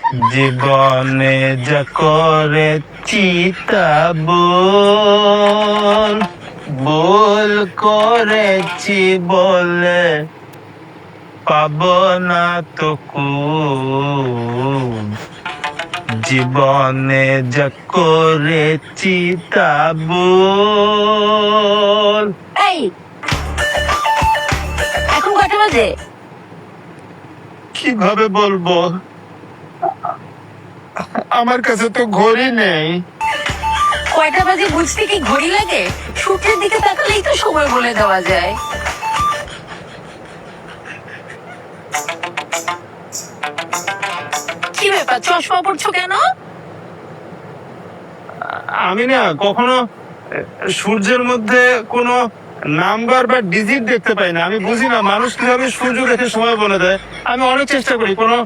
জীবনে যা করেছি তা ভুল ভুল করেছি বলে পাব না তো কুল। জীবনে যা করেছি তা ভুল। এই এখন কটা বাজে? কিভাবে বলবো, আমার কাছে তো ঘড়ি নেই। কয়টা বাজে বুঝতে কি ঘড়ি লাগে? সূর্যের দিকে তাকালেই তো সময় বলে দেওয়া যায়। কি ব্যাপার, চশমা পড়ছো কেন? আমি না কখনো সূর্যের মধ্যে কোনো নাম্বার বা ডিজিট দেখতে পাই না। আমি বুঝি না মানুষ কিভাবে সূর্য দেখে সময় বলে দেয়। আমি অনেক চেষ্টা করি, কোনো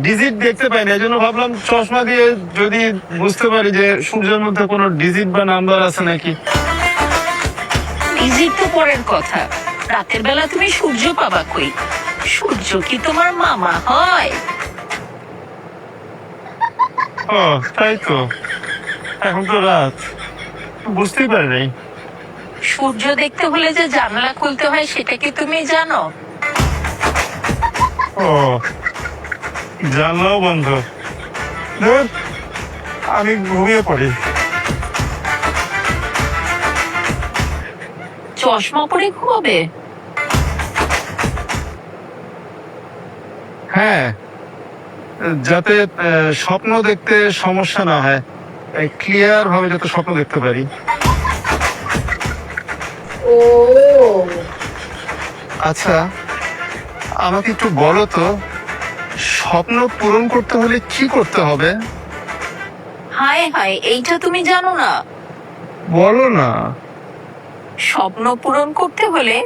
ডিজিট দেখতে পাই না। এই জন্য ভাবলাম চশমা দিয়ে যদি বুঝতে পারি যে সূর্যের মধ্যে কোনো ডিজিট বা নাম্বার আছে নাকি। ডিজিট তো পরের কথা, রাতের বেলা তুমি সূর্য পাবা কই? সূর্য কি তোমার মামা হয়? ও তাই তো, এখন তো রাত, বুঝতেই পারি নাই। সূর্য দেখতে হলে যে জানালা খুলতে হয় সেটা কি তুমি জানো? ও, জানলাও বন্ধ। ধুর, আমি ঘুমিয়ে পড়ি। চশমা পরে ঘুমাবে? হ্যাঁ, যাতে স্বপ্ন দেখতে সমস্যা না হয়, ক্লিয়ার ভাবে যাতে স্বপ্ন দেখতে পারি। ও আচ্ছা, আমাকে একটু বলো তো, স্বপ্ন পূরণ করতে হলে কি করতে হবে? হায় হায়, এইটা তুমি জানো না? বলো না। স্বপ্ন পূরণ করতে হলে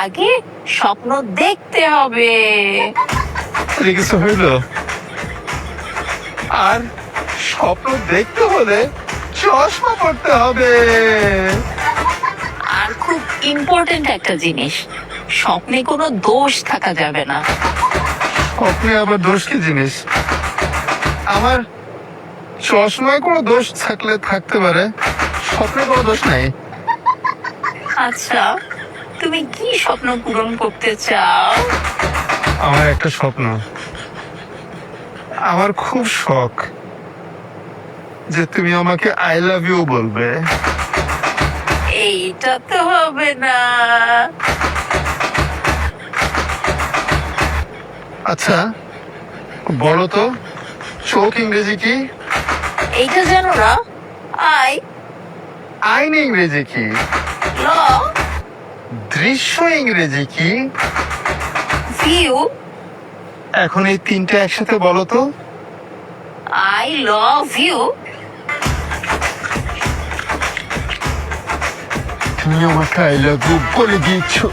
আগে স্বপ্ন দেখতে হবে। কিছু হইল? আর স্বপ্ন দেখতে হলে চশমা পড়তে হবে। আর খুব ইম্পর্টেন্ট একটা জিনিস, স্বপ্নে কোনো দোষ থাকা যাবে না। স্বপ্নে আবার দোষ কি জিনিস? আমার চশমায় কোনো দোষ থাকলে থাকতে পারে, স্বপ্নে কোনো দোষ নাই। আচ্ছা, তুমি কি স্বপ্ন পূরণ করতে চাও? আমার একটা স্বপ্ন, আমার খুব শখ যে তুমি আমাকে আই লাভ ইউ বলবে। এইটা তো হবে না। আচ্ছা বলো তো, চোখ ইংরেজি কি? এইটা জানো না? আই আইন ইংরেজি কি? ল দৃশ্য ইংরেজি কি? ভিউ। এখন এই তিনটা একসাথে বলো তো। I love you. তুমি আমাকে আই লাভ ইউ বলে দিয়েছো।